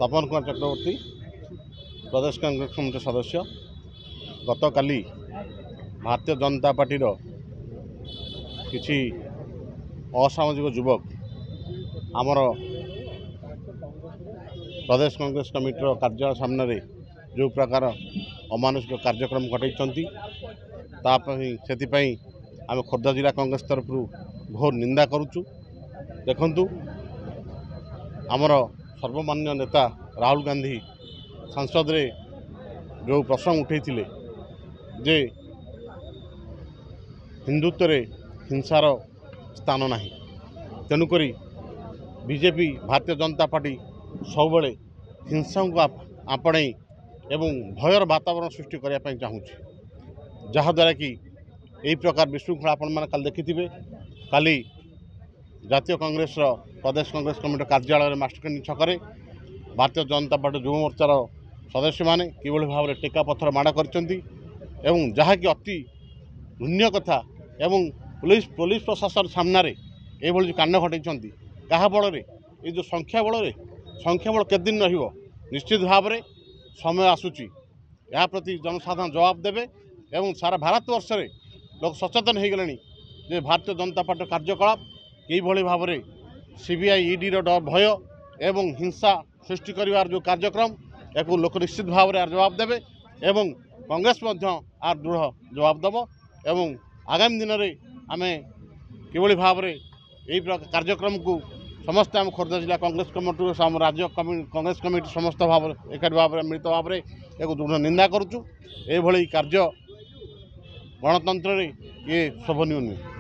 तपन कुमार चक्रवर्ती प्रदेश Congress committee सदस्य गत काली Bharatiya Janata party किसी असामाजिक युवक आमर प्रदेश कांग्रेस कमिटी कार्यालय सामने जो प्रकार अमानुषिक कार्यक्रम घटाई आम खोर्धा जिला कांग्रेस तरफ घोर निंदा करुचु। देखंतु आमर सर्वमान्य नेता राहुल गांधी संसद रे जो प्रसंग उठे जे हिंदुत्व रे हिंसार स्थान नहीं, तेणुकरी बीजेपी भारतीय जनता पार्टी सब हिंसा को आपणे एवं भयर वातावरण सृष्टि करने चाहूँगी, जहाद्वारा कि यही प्रकार विशृंखला आपण मैंने कल देखिथे। काली जातीय कांग्रेस प्रदेश कांग्रेस कमिटी कार्यालय मास्टरकानी छकरे भारतीय जनता पार्टी युव मोर्चार सदस्य मैंने किभली भाव में टेका पत्थर माड़ कर जहाँकि अति घृण्य कथा एवं पुलिस प्रशासन सामने ये कांड घटाई क्या बल ये जो संख्या बल केते दिन रहिबो, निश्चित भाव में समय आसूची या प्रति जनसाधारण जवाब देवे एवं सारा भारत वर्ष में लोग सचेतन हो गले जे भारतीय जनता पार्टी कार्यकलाप यही भाव में सीबीआई ईडी डर भय एवं हिंसा सृष्टि कर जो कार्यक्रम या लोक निश्चित भाव में जवाब देवे एवं कांग्रेस आर दृढ़ जवाब देव एवं आगामी दिन में आम कि भाव में यही कार्यक्रम को समस्त आम खोर्धा जिला कांग्रेस कमिटी राज्य कांग्रेस कमिटी समस्त भाव एकाठी भाव में मिलित भाव में एक दृढ़ निंदा करुचु। ये कार्य गणतंत्र ये शोभनीय नुहे।